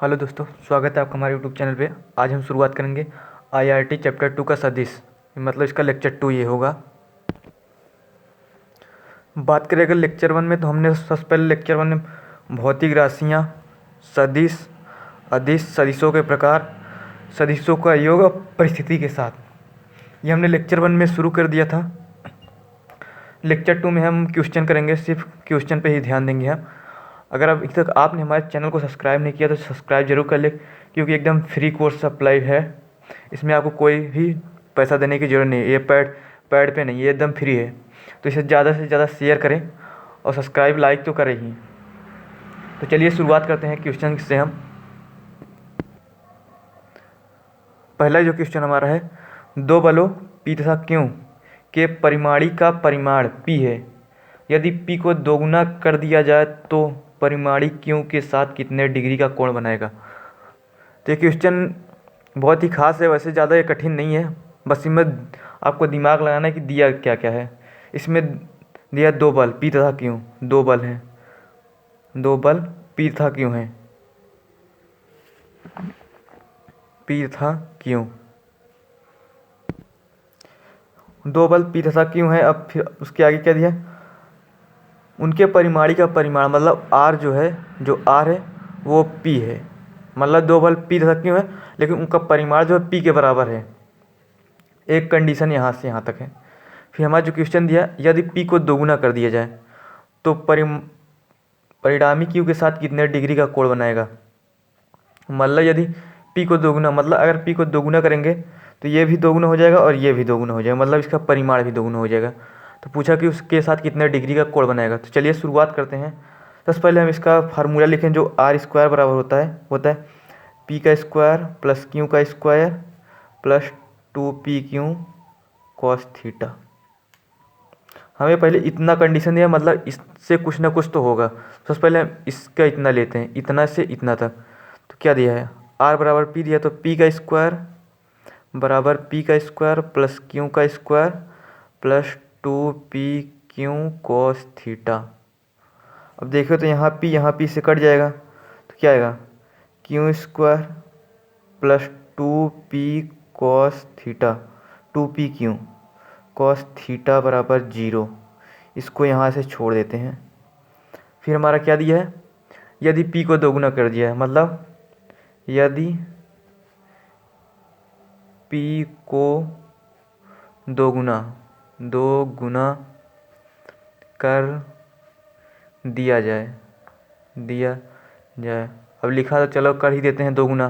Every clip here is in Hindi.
हेलो दोस्तों, स्वागत है आपका हमारे यूट्यूब चैनल पे। आज हम शुरुआत करेंगे आईआरटी चैप्टर 2 का सदिश, मतलब इसका लेक्चर 2 ये होगा। बात करें अगर लेक्चर 1 में, तो हमने सबसे पहले लेक्चर 1 में भौतिक राशियाँ, सदिश, अदिश, सदिशों के प्रकार, सदिशों का योग और परिस्थिति के साथ, ये हमने लेक्चर 1 में शुरू कर दिया था। लेक्चर 2 में हम क्वेश्चन करेंगे, सिर्फ क्वेश्चन पे ही ध्यान देंगे हम। अगर अभी तक आपने हमारे चैनल को सब्सक्राइब नहीं किया तो सब्सक्राइब जरूर कर ले, क्योंकि एकदम फ्री कोर्स अप्लाई है। इसमें आपको कोई भी पैसा देने की ज़रूरत नहीं है। ये पैड पे नहीं, ये एकदम फ्री है। तो इसे ज़्यादा से ज़्यादा शेयर करें और सब्सक्राइब लाइक तो करें ही। तो चलिए शुरुआत करते हैं क्वेश्चन से। हम पहला जो क्वेश्चन हमारा है, दो बलों P तथा Q के परिमाणी का परिमाण P है। यदि P को दोगुना कर दिया जाए तो परिमाणी Q के साथ कितने डिग्री का कोण बनेगा। तो ये क्वेश्चन बहुत ही खास है, वैसे ज़्यादा ये कठिन नहीं है। बस इसमें आपको दिमाग लगाना है कि दिया क्या क्या है। इसमें दिया दो बल P तथा Q, दो बल हैं, दो बल P तथा Q हैं, P तथा Q, दो बल P तथा Q हैं। अब फिर उसके आगे क्या दिया, उनके परिमाणी का परिमाण, मतलब R जो है, जो R है वो P है। मतलब दो बल P तथा Q है, लेकिन उनका परिमाण जो है P के बराबर है। एक कंडीशन यहाँ से यहाँ तक है। फिर हमारा जो क्वेश्चन दिया, यदि P को दोगुना कर दिया जाए तो परिणामी Q के साथ कितने डिग्री का कोण बनाएगा। मतलब यदि P को दोगुना, मतलब अगर P को दोगुना करेंगे तो ये भी दोगुना हो जाएगा और ये भी दोगुना हो जाएगा, मतलब इसका परिमाण भी दोगुना हो जाएगा। तो पूछा कि उसके साथ कितने डिग्री का कोण बनाएगा। तो चलिए शुरुआत करते हैं। सबसे पहले हम इसका फार्मूला लिखें, जो R² बराबर होता है P का स्क्वायर प्लस Q का square plus 2PQ cos theta. हमें पहले इतना कंडीशन दिया, मतलब इससे कुछ ना कुछ तो होगा। सबसे पहले हम इसका इतना लेते हैं, इतना से इतना तक। तो क्या दिया है, R बराबर P दिया, तो P का स्क्वायर बराबर P का स्क्वायर प्लस Q का square plus 2PQ cos theta. अब देखो तो यहाँ P से कट जाएगा, तो क्या आएगा, Q square plus 2P cos theta, 2PQ cos theta बराबर 0। इसको यहाँ से छोड़ देते हैं। फिर हमारा क्या दिया है, यदि P को दोगुना कर दिया है, मतलब यदि P को दोगुना कर दिया जाए। अब लिखा तो चलो कर ही देते हैं दोगुना।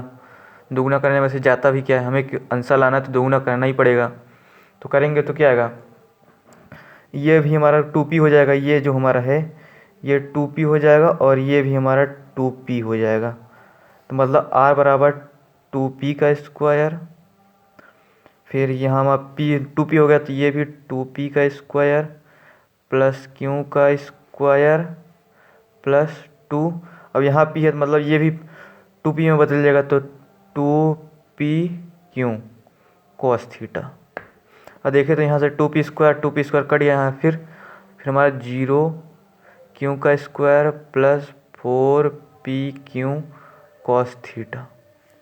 दोगुना करने में से जाता भी क्या है, हमें आंसर लाना है तो दोगुना करना ही पड़ेगा। तो करेंगे तो क्या आएगा, ये भी हमारा 2P हो जाएगा, ये जो हमारा है ये 2P हो जाएगा और ये भी हमारा 2P हो जाएगा। तो मतलब R बराबर 2P का स्क्वायर, फिर यहाँ हमारा P 2P हो गया, तो ये भी 2P का स्क्वायर प्लस Q का स्क्वायर प्लस 2। अब यहाँ P है तो मतलब ये भी 2P में बदल जाएगा, तो 2PQ कॉस थीटा। और देखें तो यहाँ से 2P स्क्वायर कट गया यहाँ, फिर हमारा 0Q का square plus 4PQ cos theta.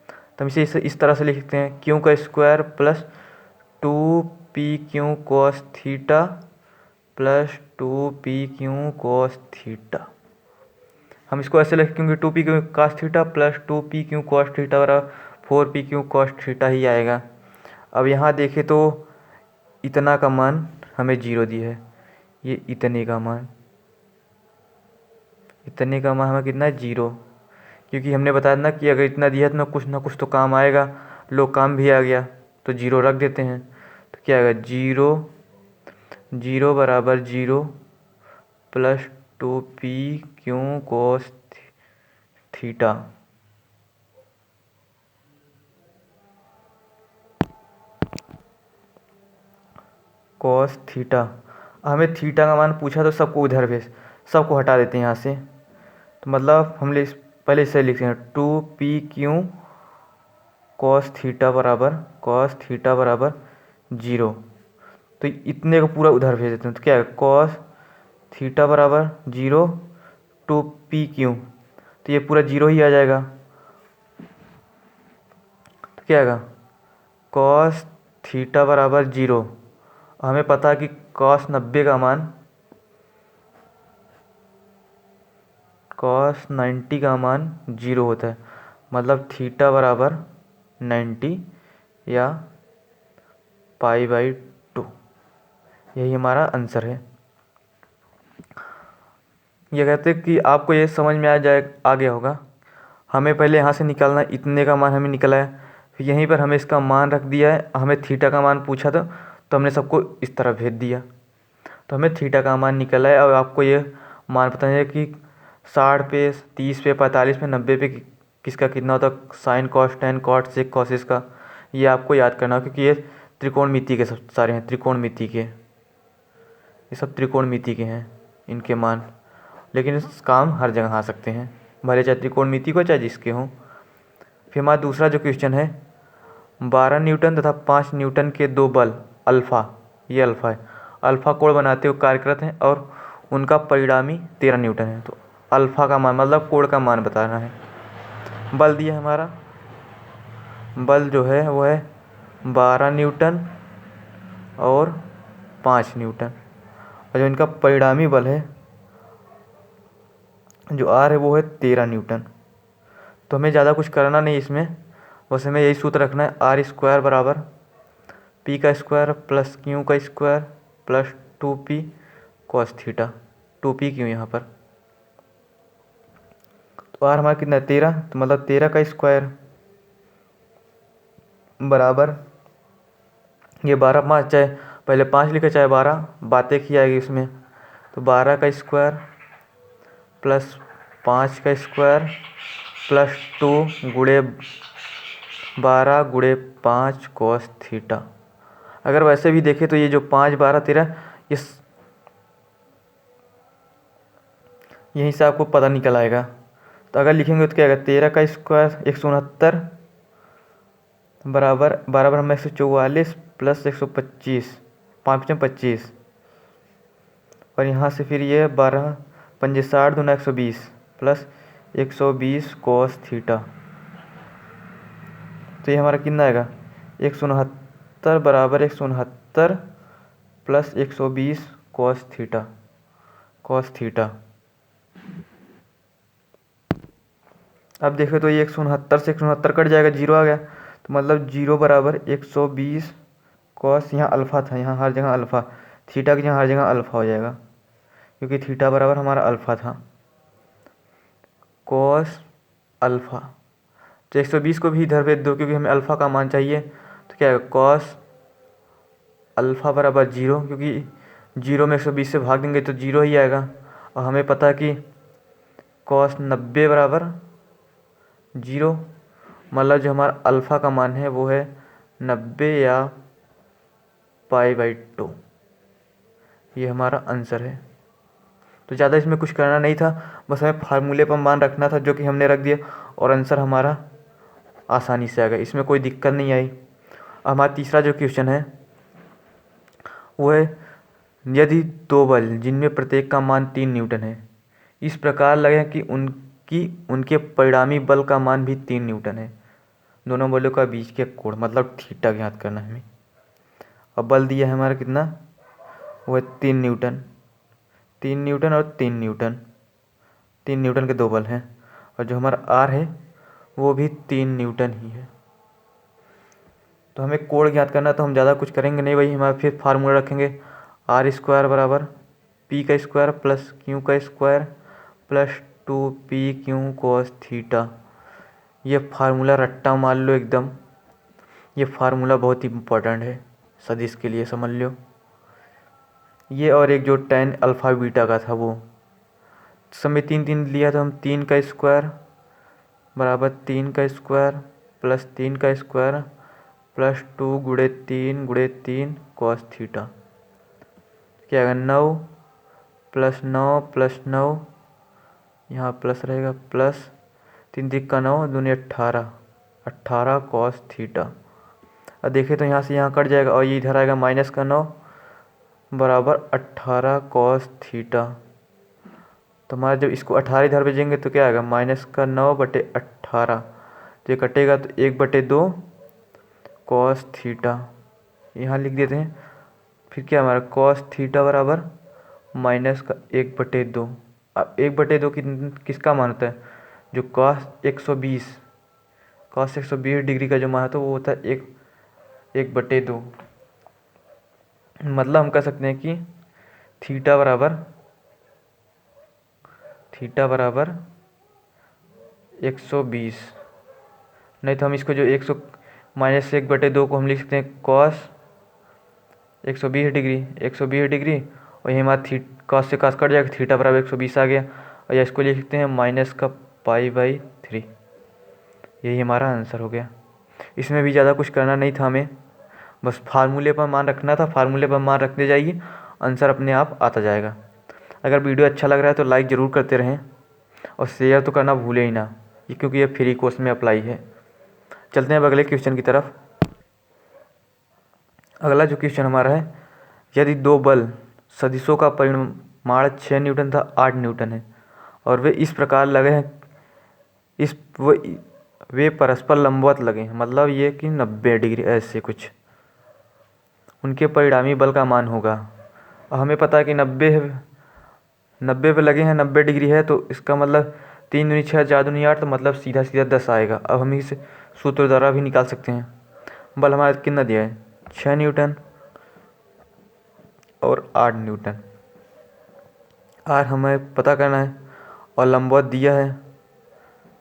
तो हम इसे इस तरह से लिखते हैं, Q का square plus 2PQ cos theta plus 2PQ cos theta. हम इसको ऐसे लिखें क्योंकि 2PQ cos theta plus 2PQ cos theta बराबर 4PQ कॉस थीटा ही आएगा। अब यहाँ देखें तो इतना का मान हमें 0 दिया है, ये इतने का मान हमें कितना है, 0। क्योंकि हमने बताया ना कि अगर इतना दिया तो कुछ ना कुछ तो काम आएगा। लो काम भी आ गया, तो 0 रख देते हैं। तो क्या आएगा, 0 बराबर 0 plus 2PQ cos theta. Cos theta, हमें थीटा का मान पूछा तो सबको उधर भेज, सबको हटा देते हैं यहाँ से। तो मतलब हम पहले इसे लिखते हैं 2PQ कॉस थीटा बराबर 0। तो इतने को पूरा उधर भेज देते हैं। तो क्या है, कॉस थीटा बराबर 0 2PQ, तो ये पूरा 0 ही आ जाएगा। तो क्या आएगा कॉस थीटा बराबर 0। हमें पता है कि कॉस 90 का मान कॉस 90 का मान 0 होता है, मतलब थीटा बराबर 90 या π/2। यही हमारा आंसर है। ये कहते हैं कि आपको ये समझ में आ गया होगा। हमें पहले यहाँ से निकालना, इतने का मान हमें निकला है, फिर यहीं पर हमें इसका मान रख दिया है। हमें थीटा का मान पूछा था तो हमने सबको इस तरह भेज दिया, तो हमें थीटा का मान निकला है। और आपको ये मान पता है कि 60 पे, 30 पे, 45 पे, 90 पे किसका कितना होता है, sine cos tan cot sec cos का। ये आपको याद करना होगा क्योंकि ये त्रिकोणमिति के सब सारे हैं, त्रिकोणमिति के, ये सब त्रिकोणमिति के हैं इनके मान। लेकिन इस काम हर जगह आ सकते हैं, भले चाहे त्रिकोणमिति को चाहे जिसके हों। फिर हमारा दूसरा जो क्वेश्चन है, 12 न्यूटन तथा 5 न्यूटन के दो बल अल्फ़ा, ये अल्फ़ा है, अल्फ़ा कोण बनाते हुए कार्यरत हैं और उनका परिणामी 13 न्यूटन है। तो अल्फ़ा का मान मतलब कोण का मान बताना है। बल दिया हमारा, बल जो है वो है 12 न्यूटन और 5 न्यूटन, और जो इनका परिणामी बल है जो आर है वो है 13 न्यूटन। तो हमें ज़्यादा कुछ करना नहीं इसमें, बस हमें यही सूत्र रखना है, आर स्क्वायर बराबर पी का स्क्वायर प्लस क्यू का square plus 2p cos theta. 2p क्यों यहाँ पर, तो आर हमारा कितना है 13, तो मतलब 13 का स्क्वायर बराबर ये 12 5, चाहे पहले 5 लिखे चाहे 12, बातें की आएगी इसमें। तो 12 का स्क्वायर प्लस 5 का स्क्वायर प्लस 2 गुणे 12 गुणे 5 कॉस थीटा। अगर वैसे भी देखें तो ये जो 5 12 13 इस यहीं से आपको पता निकल आएगा। तो अगर लिखेंगे तो क्या आएगा 13 का स्क्वायर 169 बराबर 12 में 144 प्लस 125, 5 में 25, और यहाँ से फिर ये 12 पंजे 60 दूना 120 प्लस 120 कॉस थीटा। तो ये हमारा कितना आएगा 169 बराबर 169 plus 120 cos theta, cos theta. अब देखो तो ये 169 से 169 कट जाएगा, 0 आ गया, तो मतलब 0 बराबर 120 कॉस, यहाँ अल्फ़ा था, यहाँ हर जगह अल्फ़ा, थीटा की जगह हर जगह अल्फ़ा हो जाएगा क्योंकि थीटा बराबर हमारा अल्फ़ा था, कॉस अल्फ़ा। तो 120 को भी इधर भेज दो क्योंकि हमें अल्फ़ा का मान चाहिए। तो क्या है कॉस अल्फ़ा बराबर 0, क्योंकि 0 में 120 से भाग देंगे तो 0 ही आएगा। और हमें पता है कि कॉस 90 बराबर 0, मतलब जो हमारा अल्फ़ा का मान है वो है 90 या π/2। ये हमारा आंसर है। तो ज़्यादा इसमें कुछ करना नहीं था, बस हमें फार्मूले पर मान रखना था जो कि हमने रख दिया, और आंसर हमारा आसानी से आ गया, इसमें कोई दिक्कत नहीं आई। हमारा तीसरा जो क्वेश्चन है वो है, यदि दो बल जिनमें प्रत्येक का मान 3 न्यूटन है इस प्रकार लगे कि उनके परिणामी बल का मान भी 3 न्यूटन है, दोनों बलों का बीच के कोण मतलब थीटा ज्ञात करना है हमें। अब बल दिया है हमारा कितना, वो है 3 न्यूटन, 3 न्यूटन और 3 न्यूटन, 3 न्यूटन के दो बल हैं, और जो हमारा आर है वो भी 3 न्यूटन ही है। तो हमें कोण ज्ञात करना, तो हम ज़्यादा कुछ करेंगे नहीं, वही हमारा फिर फार्मूला रखेंगे, आर स्क्वायर बराबर पी का स्क्वायर प्लस क्यू का square plus 2p cos theta. ये फार्मूला रट्टा मान लो एकदम, ये फार्मूला बहुत ही इम्पोर्टेंट है सदिश के लिए, समझ लो। ये और एक जो tan अल्फ़ा बीटा का था वो समय 3 3 लिया था हम, 3 का स्क्वायर बराबर 3 का स्क्वायर प्लस 3 का स्क्वायर प्लस 2 गुणे 3 कॉस थीटा। क्या आएगा 9 प्लस 9 प्लस 9, यहाँ प्लस रहेगा प्लस 3 3 का 9 दूनी 18, 18 कॉस थीटा। अब देखें तो यहाँ से यहाँ कट जाएगा और ये इधर आएगा माइनस का 9 बराबर 18 कॉस थीटा। तो हमारा जब इसको 18 इधर भेजेंगे तो क्या आएगा -9/18, तो ये कटेगा तो 1/2 कॉस थीटा यहाँ लिख देते हैं। फिर क्या हमारा कॉस थीटा बराबर माइनस का 1/2। अब 1/2 किसका मान होता है? जो कॉस 120 डिग्री का जो मान होता है वो होता है 1/2। मतलब हम कह सकते हैं कि थीटा बराबर 120। नहीं तो हम इसको जो 100 माइनस 1/2 को हम लिख सकते हैं कॉस 120 डिग्री, और ये हमारा कॉस से कॉस कट जाएगा, थीटा बराबर 120 आ गया। और या इसको लिख सकते हैं माइनस का π/3। यही हमारा आंसर हो गया। इसमें भी ज़्यादा कुछ करना नहीं था हमें, बस फार्मूले पर मान रखना था। फार्मूले पर मान रखते जाइए, आंसर अपने आप आता जाएगा। अगर वीडियो अच्छा लग रहा है तो लाइक ज़रूर करते रहें और शेयर तो करना भूलें ही ना, क्योंकि ये फ्री कोर्स में अप्लाई है। चलते हैं अब अगले क्वेश्चन की तरफ। अगला जो क्वेश्चन हमारा है, यदि दो बल सदिशों का परिमाण 6 न्यूटन था 8 न्यूटन है और वे इस प्रकार लगे हैं, वे परस्पर लंबवत लगे हैं, मतलब ये कि 90 डिग्री ऐसे कुछ, उनके परिणामी बल का मान होगा। और हमें पता है कि 90 पे लगे हैं, 90 डिग्री है, तो इसका मतलब 3 दूनी 6 4 दूनी 8, तो मतलब सीधा सीधा 10 आएगा। अब हम इसे सूत्र द्वारा भी निकाल सकते हैं। बल हमारा कितना दिया है? 6 न्यूटन और 8 न्यूटन। आर हमें पता करना है और लंबवत दिया है,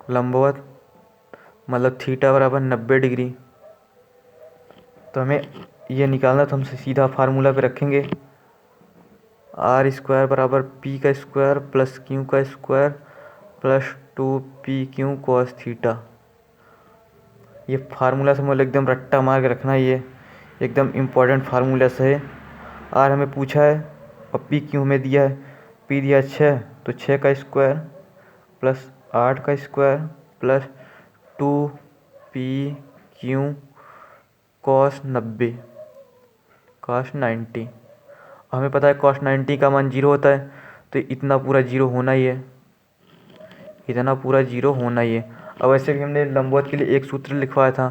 लंबवत मतलब थीटा बराबर 90 डिग्री। तो हमें ये निकालना, तो हम सीधा फार्मूला पे रखेंगे। r² बराबर p का स्क्वायर प्लस q का square plus 2pq cos theta. ये फार्मूला से मतलब एकदम रट्टा मार के रखना है, ये एकदम इम्पोर्टेंट फार्मूला से है। आर हमें पूछा है और पी क्यू हमें दिया है। पी दिया 6, तो 6 का स्क्वायर प्लस 8 का स्क्वायर प्लस 2pq cos 90। हमें पता है cos 90 का मान 0 होता है, तो इतना पूरा 0 होना ही है, इतना पूरा 0 होना ही है। अब वैसे भी हमने लंबवत के लिए एक सूत्र लिखवाया था,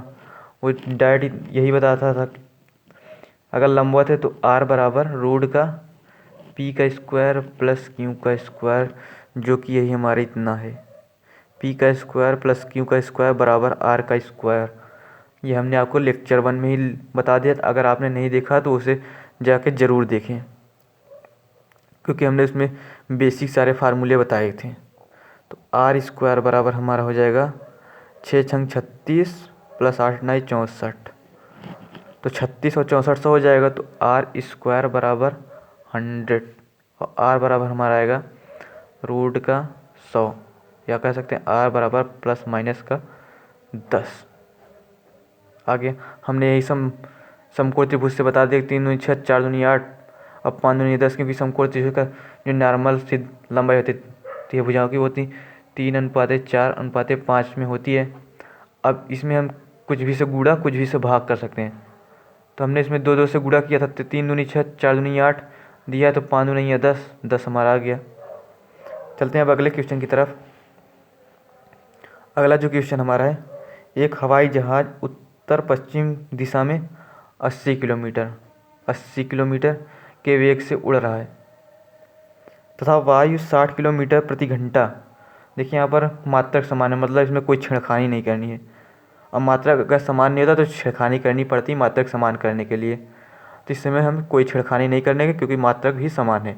वो डायरेक्ट यही बताता था, अगर लंबवत है तो r बराबर रूट का p का स्क्वायर प्लस q का स्क्वायर, जो कि यही हमारा इतना है, p का स्क्वायर प्लस q का स्क्वायर बराबर r का स्क्वायर। ये हमने आपको लेक्चर 1 में ही बता दिया था। अगर आपने नहीं देखा तो उसे जाके ज़रूर देखें, क्योंकि हमने इसमें बेसिक सारे फार्मूले बताए थे। तो r² बराबर हमारा हो जाएगा 6 छंग 36 प्लस 8 9 64, तो 36 और 64 से हो जाएगा। तो r² बराबर 100 और r बराबर हमारा आएगा रूट का 100, या कह सकते हैं r बराबर प्लस माइनस का 10। आगे हमने यही समकोण त्रिभुज से बता दिया, 3 दूनी 6 4 दूनी 8 और 5 दूनी 10, क्योंकि समकोण त्रिभुज का जो नॉर्मल सिद्ध लंबाई होती है भुजाओं की, होती 3:4:5 में होती है। अब इसमें हम कुछ भी से गुणा कुछ भी से भाग कर सकते हैं। तो हमने इसमें 2 2 से गुणा किया था, तो 3 दूनी 6 4 दूनी 8 दिया है, तो 5 दूनी 10 हमारा आ गया। चलते हैं अब अगले क्वेश्चन की तरफ। अगला जो क्वेश्चन हमारा है, एक हवाई जहाज़ उत्तर पश्चिम दिशा में 80 किलोमीटर के वेग से उड़ रहा है तथा वायु 60 किलोमीटर प्रति घंटा। देखिए यहाँ पर मात्रक समान है, मतलब इसमें कोई छेड़खानी नहीं करनी है। अब मात्रक अगर समान नहीं होता तो छेड़खानी करनी पड़ती मात्रक समान करने के लिए, तो इस समय हम कोई छेड़खानी नहीं करने के, क्योंकि मात्रक भी समान है।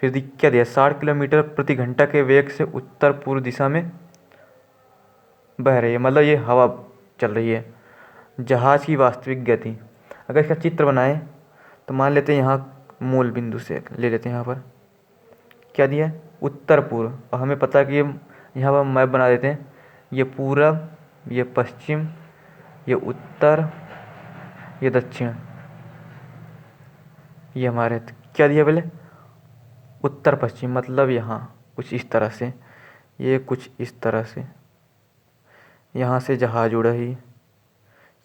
फिर क्या दिया? 60 किलोमीटर प्रति घंटा के वेग से उत्तर पूर्व दिशा में बह रही है, मतलब ये हवा चल रही है। जहाज़ की वास्तविक गति, अगर इसका चित्र बनाएं तो मान लेते हैं यहाँ मूल बिंदु से ले लेते हैं। यहाँ पर क्या दिया है? उत्तर पूर्व, और हमें पता है कि ये यहाँ पर मैप बना देते हैं, ये पूरब, ये पश्चिम, ये उत्तर, ये दक्षिण। ये हमारे क्या दिया पहले? उत्तर पश्चिम, मतलब यहाँ कुछ इस तरह से, ये कुछ इस तरह से, यहाँ से जहाज़ उड़ रही है,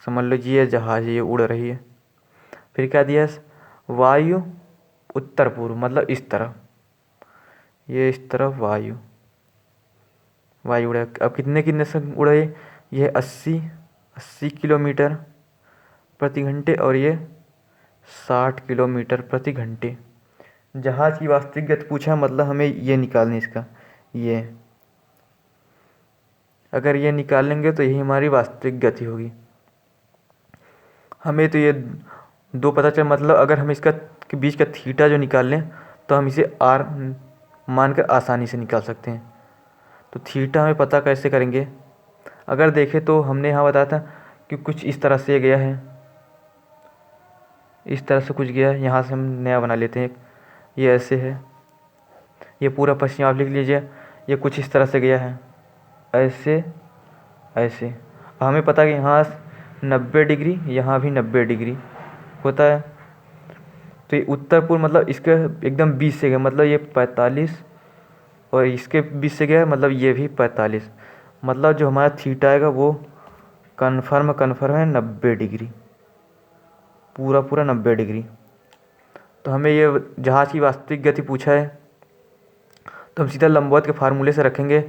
समझ लीजिए जहाज़ ये उड़ रही है। फिर क्या दिया? वायु उत्तर पूर्व, मतलब इस तरफ, ये इस तरफ वायु उड़ा। अब कितने कितने से उड़ रही है? ये 80 किलोमीटर प्रति घंटे और ये 60 किलोमीटर प्रति घंटे। जहाज़ की वास्तविक गति पूछा, मतलब हमें ये निकालनी इसका, ये अगर ये निकाल लेंगे तो यही हमारी वास्तविक गति होगी। हमें तो ये दो पता चल, मतलब अगर हम इसका के बीच का थीटा जो निकाल लें तो हम इसे आर मानकर आसानी से निकाल सकते हैं। तो थीटा हमें पता कैसे करेंगे, अगर देखें तो हमने यहाँ बताया था कि कुछ इस तरह से गया है, इस तरह से कुछ गया है, यहाँ से हम नया बना लेते हैं। ये ऐसे है, ये पूरा पश्चिम आप लिख लीजिए, ये कुछ इस तरह से गया है, ऐसे ऐसे। हमें पता है कि यहाँ 90 डिग्री, यहाँ भी 90 डिग्री होता है। तो ये उत्तर पूर्व मतलब इसके एकदम बीच से गया, मतलब ये 45, और इसके बीच से गया मतलब ये भी 45, मतलब जो हमारा थीटा आएगा वो कन्फर्म है 90 डिग्री, पूरा पूरा 90 डिग्री। तो हमें ये जहाज़ की वास्तविक गति पूछा है, तो हम सीधा लंबवत के फार्मूले से रखेंगे,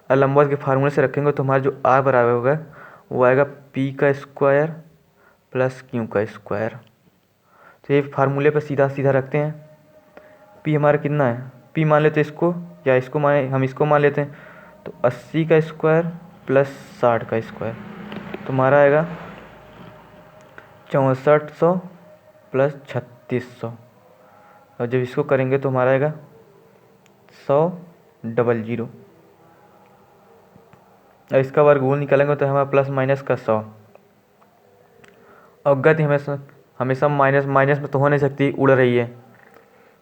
और लंबवत के फार्मूले से रखेंगे तो हमारा जो आर बराबर होगा वो आएगा पी का स्क्वायर प्लस क्यू का स्क्वायर। तो ये फार्मूले पर सीधा सीधा रखते हैं। पी हमारा कितना है, पी मान लेते हैं इसको, या इसको माने, हम इसको मान लेते हैं, तो 80 का स्क्वायर प्लस 60 का स्क्वायर, तो हमारा आएगा 6400 प्लस 3600, और जब इसको करेंगे तो हमारा आएगा 100 और इसका वर्गमूल निकालेंगे तो हमारा प्लस माइनस का 100। और गति हमेशा हमेशा माइनस माइनस में तो हो नहीं सकती, उड़ रही है,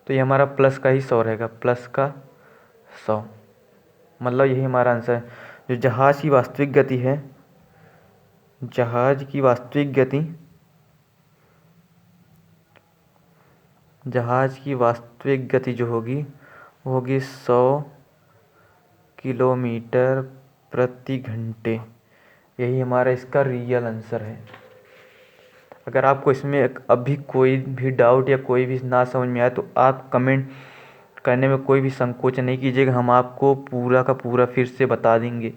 तो ये हमारा प्लस का ही 100 रहेगा, प्लस का 100, मतलब यही हमारा आंसर है। जो जहाज़ की वास्तविक गति है, जहाज़ की वास्तविक गति, जहाज़ की वास्तविक गति जो होगी वो होगी 100 किलोमीटर प्रति घंटे। यही हमारा इसका रियल आंसर है। अगर आपको इसमें अभी कोई भी डाउट या कोई भी ना समझ में आए तो आप कमेंट करने में कोई भी संकोच नहीं कीजिएगा, हम आपको पूरा का पूरा फिर से बता देंगे।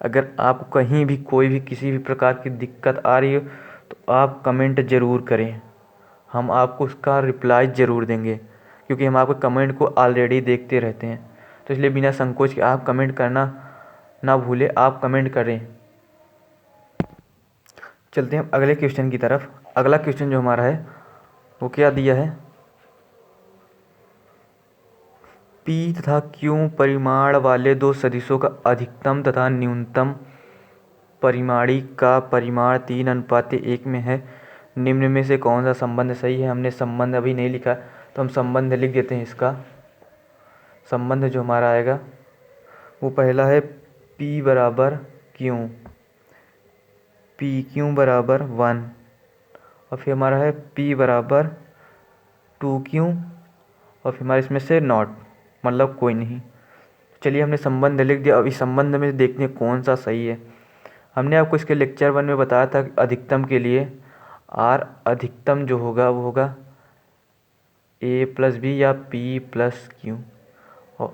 अगर आपको कहीं भी कोई भी किसी भी प्रकार की दिक्कत आ रही हो तो आप कमेंट ज़रूर करें, हम आपको उसका रिप्लाई ज़रूर देंगे, क्योंकि हम आपके कमेंट को ऑलरेडी देखते रहते हैं। तो इसलिए बिना संकोच के आप कमेंट करना ना भूलें, आप कमेंट करें। चलते हैं अगले क्वेश्चन की तरफ। अगला क्वेश्चन जो हमारा है वो क्या दिया है, P तथा Q परिमाण वाले दो सदिशों का अधिकतम तथा न्यूनतम परिमाणी का परिमाण 3:1 में है। निम्न में से कौन सा संबंध सही है। हमने संबंध अभी नहीं लिखा, तो हम संबंध लिख देते हैं। इसका संबंध जो हमारा आएगा वो पहला है P बराबर Q, PQ बराबर 1, और फिर हमारा है P बराबर 2Q, और फिर हमारे इसमें से नॉट, मतलब कोई नहीं। चलिए हमने संबंध लिख दिया, अब इस संबंध में देखते हैं कौन सा सही है। हमने आपको इसके लेक्चर 1 में बताया था कि अधिकतम के लिए R अधिकतम जो होगा वो होगा A प्लस बी या P प्लस Q, और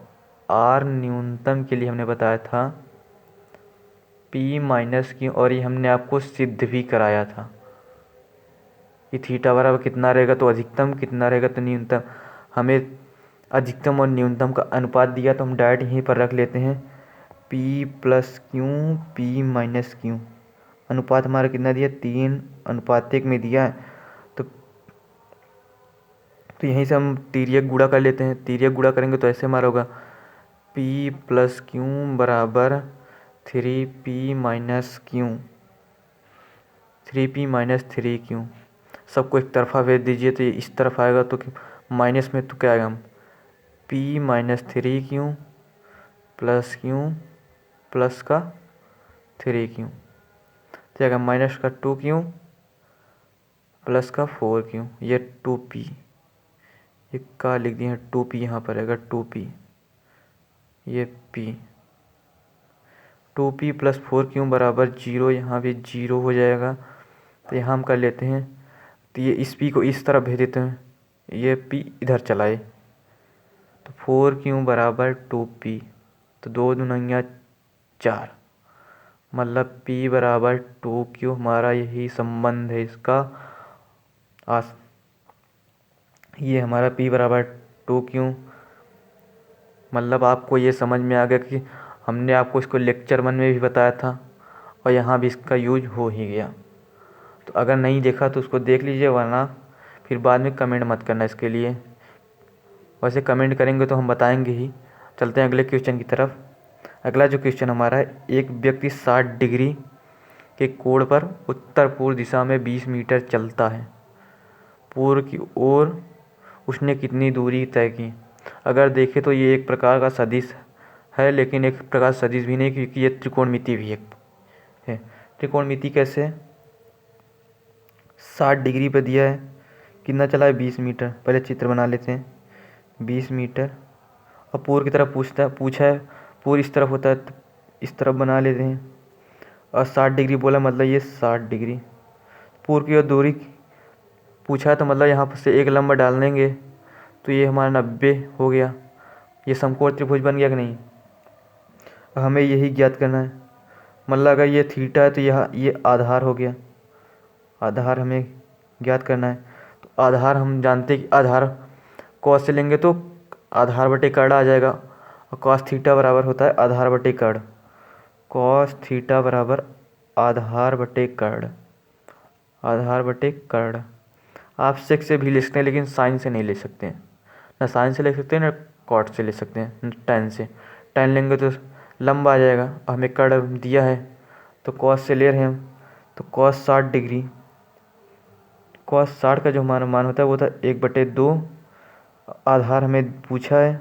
R न्यूनतम के लिए हमने बताया था P माइनस Q, और ये हमने आपको सिद्ध भी कराया था कि थीटा बराबर कितना रहेगा तो अधिकतम, कितना रहेगा तो न्यूनतम। हमें अधिकतम और न्यूनतम का अनुपात दिया तो हम डायरेक्ट यहीं पर रख लेते हैं, P plus Q P minus Q। अनुपात हमारा कितना दिया, 3:1 में दिया है, तो यहीं से हम तिर्यक गुणा कर लेते हैं। तिर्यक गुणा करेंगे तो ऐसे हमारा होगा P प्लस Q बराबर 3P minus Q, 3P minus 3Q। सबको एक तरफा भेज दीजिए तो ये इस तरफ आएगा, तो माइनस में तो क्या आएगा, हम P minus 3Q plus Q plus का 3Q, तो आएगा माइनस का 2Q प्लस का 4Q, ये 2P, ये का लिख दिए हैं 2P, यहाँ पर आएगा 2P, ये P, 2P प्लस 4Q बराबर 0, यहाँ भी 0 हो जाएगा। तो यहाँ हम कर लेते हैं, तो ये इस P को इस तरफ भेज देते हैं, ये P इधर चलाए, तो 4Q बराबर 2P, तो 2 दूना 4, मतलब P बराबर 2Q, हमारा यही संबंध है इसका। आस ये हमारा P बराबर 2Q। मतलब आपको ये समझ में आ गया कि हमने आपको इसको लेक्चर 1 में भी बताया था और यहाँ भी इसका यूज हो ही गया। तो अगर नहीं देखा तो उसको देख लीजिए, वरना फिर बाद में कमेंट मत करना इसके लिए। वैसे कमेंट करेंगे तो हम बताएंगे ही। चलते हैं अगले क्वेश्चन की तरफ। अगला जो क्वेश्चन हमारा है, एक व्यक्ति 60 डिग्री के कोण पर उत्तर पूर्व दिशा में 20 मीटर चलता है। पूर्व की ओर उसने कितनी दूरी तय की। अगर देखें तो ये एक प्रकार का सदिश है, लेकिन एक प्रकार सदिश भी नहीं, क्योंकि ये त्रिकोणमिति भी एक है। त्रिकोणमिति कैसे है? 60 डिग्री पे दिया है, कितना चला है 20 मीटर। पहले चित्र बना लेते हैं, 20 मीटर। और पूर्व की तरफ पूछा है, पूर्व इस तरफ होता है तो इस तरफ बना लेते हैं। और 60 डिग्री बोला, मतलब ये 60 डिग्री। पूर्व की ओर दूरी पूछा है तो मतलब यहाँ से एक लंबा डाल देंगे तो ये हमारा 90 हो गया। ये समकोण त्रिभुज बन गया कि नहीं। हमें यही ज्ञात करना है। मतलब अगर ये थीटा है तो यह ये आधार हो गया। आधार हमें ज्ञात करना है। तो आधार हम जानते हैं कि आधार कॉस से लेंगे तो आधार बटे कर्ण आ जाएगा। और कॉस थीटा बराबर होता है आधार बटे कर्ण। कॉस थीटा बराबर आधार बटे कर्ण। आधार बटे कर्ण आप सेक से भी ले सकते हैं, लेकिन साइन से नहीं ले सकते हैं। ना साइन से ले सकते हैं ना कॉट से ले सकते हैं, टेन से। टेन लेंगे तो लंबा आ जाएगा। हमें कर्ण दिया है तो कॉस से ले रहे हैं हम, तो कॉस 60 डिग्री। कॉस 60 का जो हमारा मान होता है वो था 1/2। आधार हमें पूछा है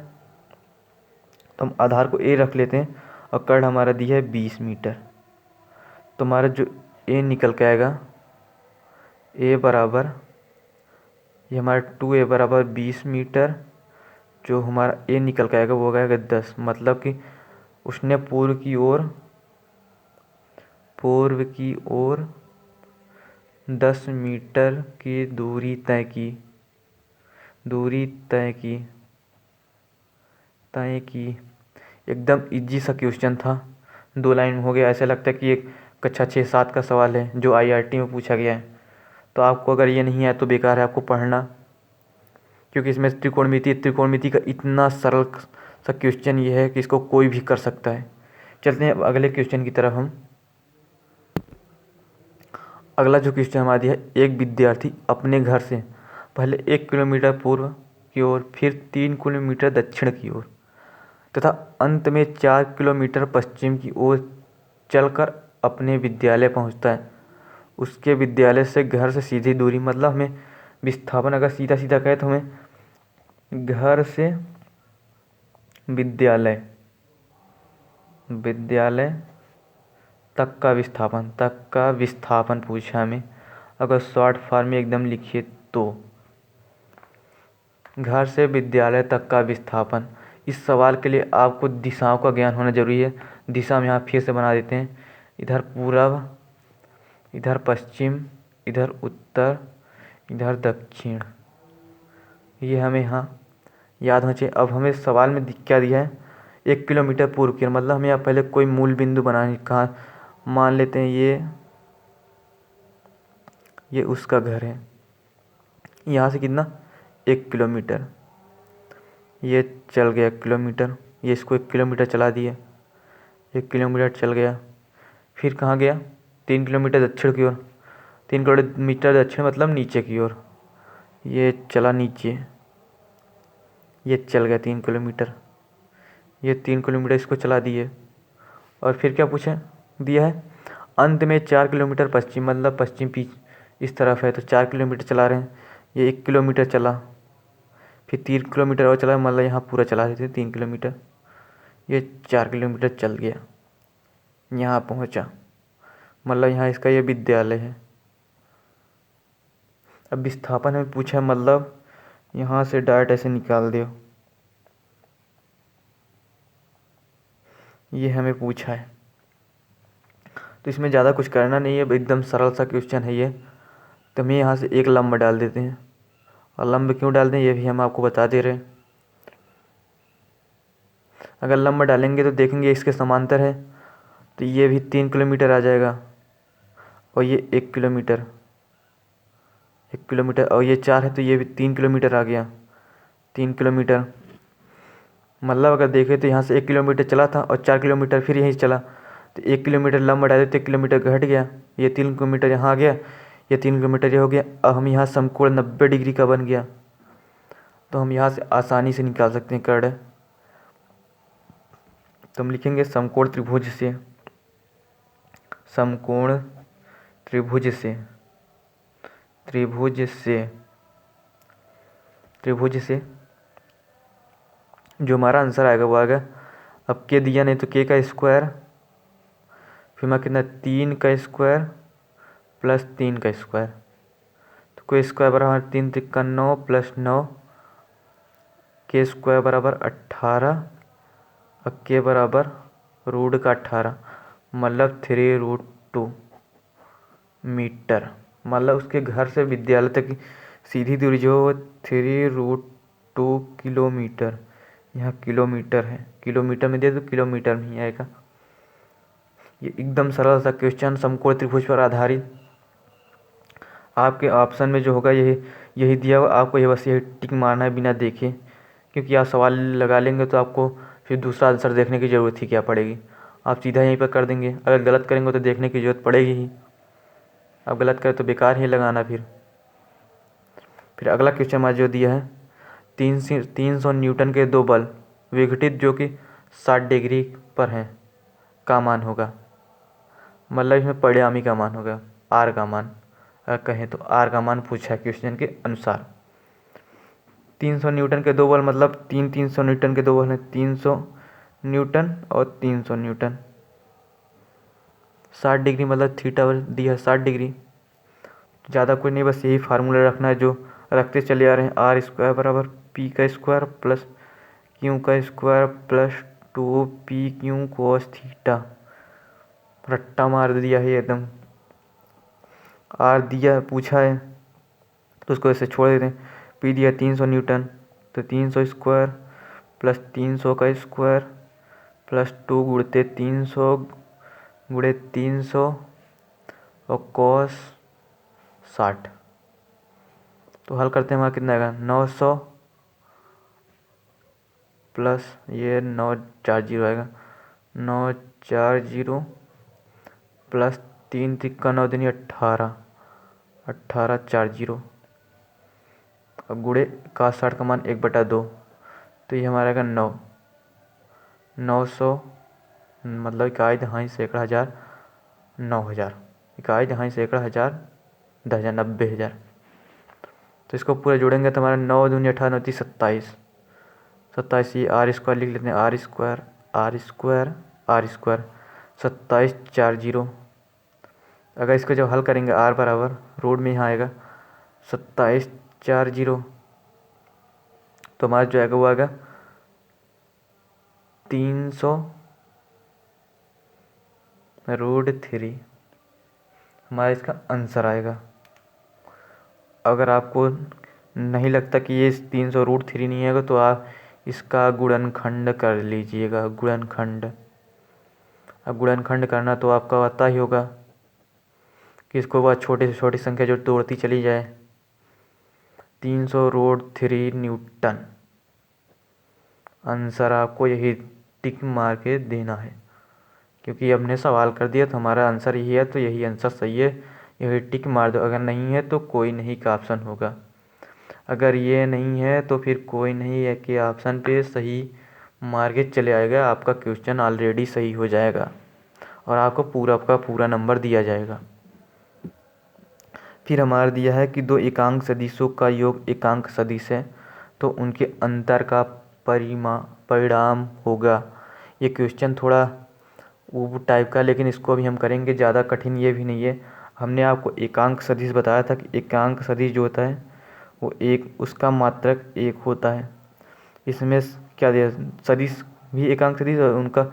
तो हम आधार को ए रख लेते हैं और कर्ण हमारा दिया है 20 मीटर। तो हमारा जो ए निकल के आएगा, ए बराबर ये हमारा 2a बराबर 20 मीटर। जो हमारा ए निकल के आएगा वो आएगा 10। मतलब कि उसने पूर्व की ओर 10 मीटर की दूरी तय की। एकदम इजी सा क्वेश्चन था, 2 लाइन में हो गया। ऐसा लगता है कि एक कक्षा 6-7 का सवाल है जो IRT में पूछा गया है। तो आपको अगर ये नहीं आया तो बेकार है आपको पढ़ना, क्योंकि इसमें त्रिकोणमिति का इतना सरल सा क्वेश्चन ये है कि इसको कोई भी कर सकता है। चलते हैं अब अगले क्वेश्चन की तरफ हम। अगला जो क्वेश्चन हमारा दिया है, एक विद्यार्थी अपने घर से पहले 1 किलोमीटर पूर्व की ओर, फिर 3 किलोमीटर दक्षिण की ओर तथा अंत में 4 किलोमीटर पश्चिम की ओर चलकर अपने विद्यालय पहुंचता है। उसके विद्यालय से घर से सीधी दूरी, मतलब हमें विस्थापन अगर सीधा सीधा कहे तो हमें घर से विद्यालय तक का विस्थापन पूछा हमें। अगर शॉर्ट फॉर्म में एकदम लिखिए तो घर से विद्यालय तक का विस्थापन। इस सवाल के लिए आपको दिशाओं का ज्ञान होना जरूरी है। दिशा हम यहाँ फिर से बना देते हैं, इधर पूरब, इधर पश्चिम, इधर उत्तर, इधर दक्षिण। ये हमें यहाँ याद होना चाहिए। अब हमें सवाल में क्या दिया है, 1 किलोमीटर पूर्व की ओर, मतलब हमें यहाँ पहले कोई मूल बिंदु बनाने कहाँ, मान लेते हैं ये उसका घर है। यहाँ से कितना 1 किलोमीटर, ये चल गया 1 किलोमीटर, ये इसको 1 किलोमीटर चला दिया, 1 किलोमीटर चल गया। फिर कहाँ गया 3 किलोमीटर दक्षिण की ओर, 3 किलोमीटर दक्षिण मतलब नीचे की ओर, ये चला नीचे, ये चल गया 3 किलोमीटर, ये 3 किलोमीटर इसको चला दिए। और फिर क्या पूछा दिया है, अंत में 4 किलोमीटर पश्चिम, मतलब पश्चिम इस तरफ है तो 4 किलोमीटर चला रहे हैं। ये 1 किलोमीटर चला, फिर 3 किलोमीटर और चला, मतलब यहाँ पूरा चला देते 3 किलोमीटर। ये 4 किलोमीटर चल गया, यहाँ पहुँचा, मतलब यहाँ इसका ये विद्यालय है। अब विस्थापन में पूछा, मतलब यहाँ से डायरेक्ट ऐसे निकाल दो, ये हमें पूछा है। तो इसमें ज़्यादा कुछ करना नहीं है, एकदम सरल सा क्वेश्चन है ये। तो हम यहाँ से एक लंब डाल देते हैं, और लंब क्यों डालते हैं ये भी हम आपको बता दे रहे हैं। अगर लंब डालेंगे तो देखेंगे इसके समांतर है, तो ये भी 3 किलोमीटर आ जाएगा, और ये 1 किलोमीटर, 1 किलोमीटर, और ये 4 है तो ये भी 3 किलोमीटर आ गया, 3 किलोमीटर। मतलब अगर देखें तो यहाँ से 1 किलोमीटर चला था और 4 किलोमीटर फिर यहीं से चला, तो 1 किलोमीटर लंबा डाले तो 1 किलोमीटर घट गया, ये 3 किलोमीटर यहाँ आ गया, ये 3 किलोमीटर ये हो गया। अब हम यहाँ समकोण 90 डिग्री का बन गया, तो हम यहाँ से आसानी से निकाल सकते हैं कर्ण। तो हम लिखेंगे समकोण त्रिभुज से, समकोण त्रिभुज से, त्रिभुज से, त्रिभुज से जो हमारा आंसर आएगा वो आएगा, अब के दिया नहीं तो के का स्क्वायर, फिर मैं कितना 3 का स्क्वायर प्लस 3 का स्क्वायर, तो कोई स्क्वायर बराबर 3 × 9 प्लस 9, के स्क्वायर बराबर 18, और के बराबर √18, मतलब 3√2 मीटर। मतलब उसके घर से विद्यालय तक की सीधी दूरी जो है 3√2 किलोमीटर। यहाँ किलोमीटर है, किलोमीटर में दे तो किलोमीटर में ही आएगा। ये एकदम सरल सा क्वेश्चन समकोण त्रिभुज पर आधारित, आपके ऑप्शन में जो होगा यही यही दिया हुआ, आपको ये बस यही टिक मारना है बिना देखे, क्योंकि आप सवाल लगा लेंगे तो आपको फिर दूसरा आंसर देखने की ज़रूरत ही क्या पड़ेगी, आप सीधा यहीं पर कर देंगे। अगर गलत करेंगे तो देखने की ज़रूरत पड़ेगी ही, आप गलत करें तो बेकार ही लगाना। फिर अगला क्वेश्चन हमारा जो दिया है, 300 न्यूटन के 2 बल विघटित जो कि 60 डिग्री पर हैं का मान होगा। मतलब इसमें परिणामी का मान होगा, आर का मान, अगर कहें तो आर का मान पूछा है क्वेश्चन के अनुसार। 300 न्यूटन के 2 बल, मतलब 300 न्यूटन के 2 बल हैं, 300 न्यूटन और 300 न्यूटन। 60 डिग्री मतलब थीटा दिया है 60 डिग्री। ज़्यादा कुछ नहीं, बस यही फार्मूला रखना है जो रखते चले आ रहे हैं, आर स्क्वायर बराबर पी का स्क्वायर प्लस क्यू का square plus 2 PQ cos theta. रट्टा मार दिया है एकदम, आर दिया पूछा है तो उसको ऐसे छोड़ देते हैं। पी दिया 300 न्यूटन, तो 300 स्क्वायर प्लस 300 का स्क्वायर प्लस 2 गुणते 300 गुणे 300 और कॉस 60। तो हल करते हैं, हमारा कितना आएगा 900 प्लस ये 940 आएगा, 940 प्लस 3 × 9 = 18, 1840 और गुणे का 60 का मान 1/2, तो ये हमारा आएगा 900, मतलब इकाई दहाई सैकड़ा हज़ार 9000, इकाई दहाई सैकड़ा हज़ार 10,000 90,000। तो इसको पूरा जोड़ेंगे तो हमारा 9 दूनी 18 × 27, 27, ये आर स्क्वायर लिख लेते हैं, r square r square r square 2740। अगर इसको जब हल करेंगे आर बराबर रूट में यहाँ आएगा 2740, तो हमारा जो आएगा वो आएगा 300√3, हमारा इसका आंसर आएगा। अगर आपको नहीं लगता कि ये 300√3 नहीं आएगा तो आप इसका गुणनखंड कर लीजिएगा, गुणनखंड। अब गुणनखंड करना तो आपका आता ही होगा कि इसको बाद छोटे से छोटी संख्या जो तोड़ती चली जाए, 300√3 न्यूटन। आंसर आपको यही टिक मार के देना है, क्योंकि हमने सवाल कर दिया तो हमारा आंसर यही है, तो यही आंसर सही है, यही टिक मार दो। अगर नहीं है तो कोई नहीं का ऑप्शन होगा, अगर ये नहीं है तो फिर कोई नहीं है कि ऑप्शन पे सही मार के चले आएगा, आपका क्वेश्चन ऑलरेडी सही हो जाएगा और आपको पूरा का पूरा नंबर दिया जाएगा। फिर हमारा दिया है कि 2 एकांक सदिशों का योग एकांक सदिश है तो उनके अंतर का परिणाम होगा। ये क्वेश्चन थोड़ा ऊब टाइप का, लेकिन इसको अभी हम करेंगे, ज़्यादा कठिन ये भी नहीं है। हमने आपको एकांक सदिश बताया था कि एकांक सदिश जो होता है वो एक, उसका मात्रक 1 होता है। इसमें क्या दिया, सदिश भी एकांक सदिश और उनका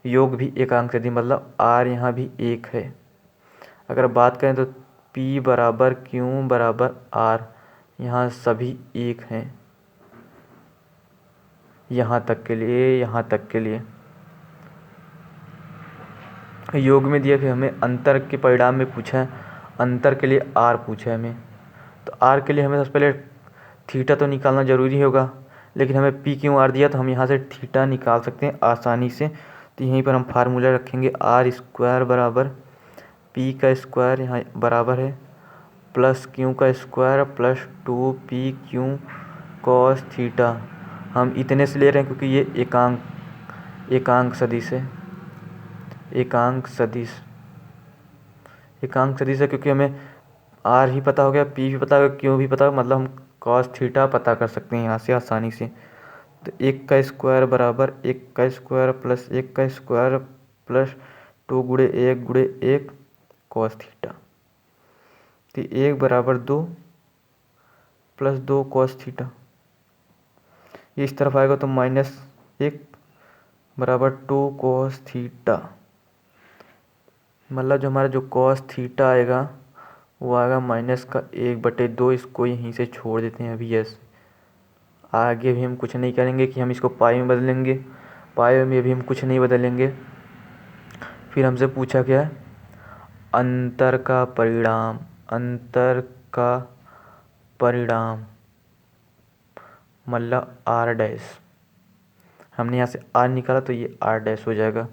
योग भी एकांक सदिश, मतलब आर यहाँ भी 1 है। अगर बात करें तो P बराबर Q बराबर R, यहाँ सभी 1 हैं, यहाँ तक के लिए, यहाँ तक के लिए। योग में दिया, फिर हमें अंतर के परिणाम में पूछा है, अंतर के लिए आर पूछा है हमें। तो आर के लिए हमें सबसे पहले थीटा तो निकालना ज़रूरी होगा, लेकिन हमें पी क्यों आर दिया तो हम यहाँ से थीटा निकाल सकते हैं आसानी से। तो यहीं पर हम फार्मूला रखेंगे, आर स्क्वायर बराबर पी का स्क्वायर यहाँ बराबर है प्लस क्यू का square plus 2p Q cos theta. हम इतने से ले रहे हैं क्योंकि ये एकांक सदिश है, एकांक सदिश है, क्योंकि हमें आर ही पता हो गया, पी भी पता हो गया, क्यू भी पता हो, मतलब हम कॉस थीटा पता कर सकते हैं यहाँ से आसानी से। तो 1 का स्क्वायर बराबर 1 का स्क्वायर प्लस 1 का स्क्वायर प्लस 2 गुणे 1 गुणे 1 कॉस थीटा। तो 1 बराबर 2 प्लस 2 कॉस थीटा, ये इस तरफ आएगा तो -1 बराबर 2 कॉस थीटा। मतलब जो हमारा जो कॉस थीटा आएगा वो आएगा -1/2। इसको यहीं से छोड़ देते हैं अभी ऐसे। आगे भी हम कुछ नहीं करेंगे कि हम इसको पाई में बदलेंगे, पाई में भी हम कुछ नहीं बदलेंगे। फिर हमसे पूछा क्या है, अंतर का परिणाम, अंतर का परिणाम मतलब आर डैश। हमने यहाँ से आर निकाला तो ये आर डैश हो जाएगा।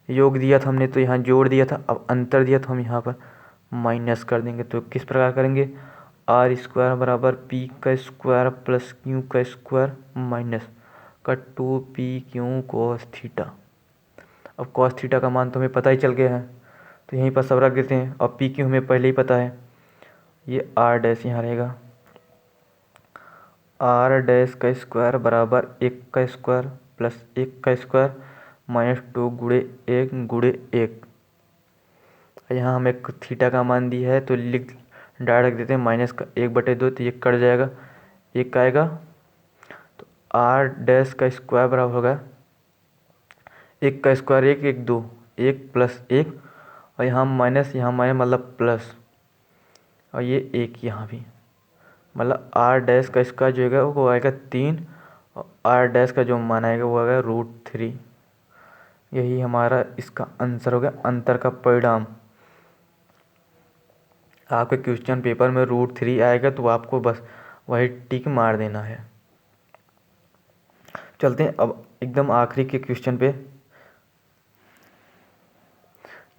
योग दिया था हमने तो यहाँ जोड़ दिया था, अब अंतर दिया तो हम यहाँ पर माइनस कर देंगे। तो किस प्रकार करेंगे, आर स्क्वायर बराबर पी का स्क्वायर प्लस क्यू का स्क्वायर माइनस का 2p क्यू कॉस थीटा। अब कॉस थीटा का मान तो हमें पता ही चल गया है, तो यहीं पर सब रख देते हैं। और पी क्यू हमें पहले ही पता है, ये आर डैश यहाँ रहेगा। आर डैश का स्क्वायर बराबर 1 का स्क्वायर प्लस 1 का स्क्वायर -2 गुणे 1 गुणे 1। यहाँ हमें थीटा का मान दिया है तो डायरेक्ट रख देते हैं, -1/2, तो ये कट जाएगा, 1 आएगा। तो आर डैश का स्क्वायर बराबर होगा 1 का स्क्वायर 1, 1 2, 1 प्लस 1, और यहाँ माइनस मतलब प्लस, और ये 1 यहाँ भी, मतलब आर डैश का स्क्वायर जो होगा वो आएगा 3, और आर डैश का जो मान आएगा वो आएगा √3। यही हमारा इसका आंसर हो गया, अंतर का परिणाम। आपके क्वेश्चन पेपर में √3 आएगा तो आपको बस वही टिक मार देना है। चलते हैं अब एकदम आखिरी के क्वेश्चन पे।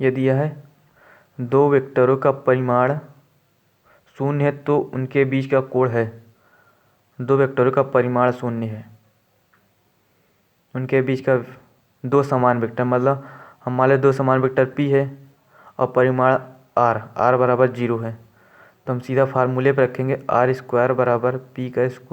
ये दिया है, दो वेक्टरों का परिमाण शून्य है तो उनके बीच का कोण है। दो वेक्टरों का परिमाण शून्य है, उनके बीच का दो समान वेक्टर, मतलब हमारे दो समान वेक्टर p है और परिमाण r बराबर 0 है। तो हम सीधा फार्मूले पर रखेंगे, आर स्क्वायर बराबर p का स्क्वायर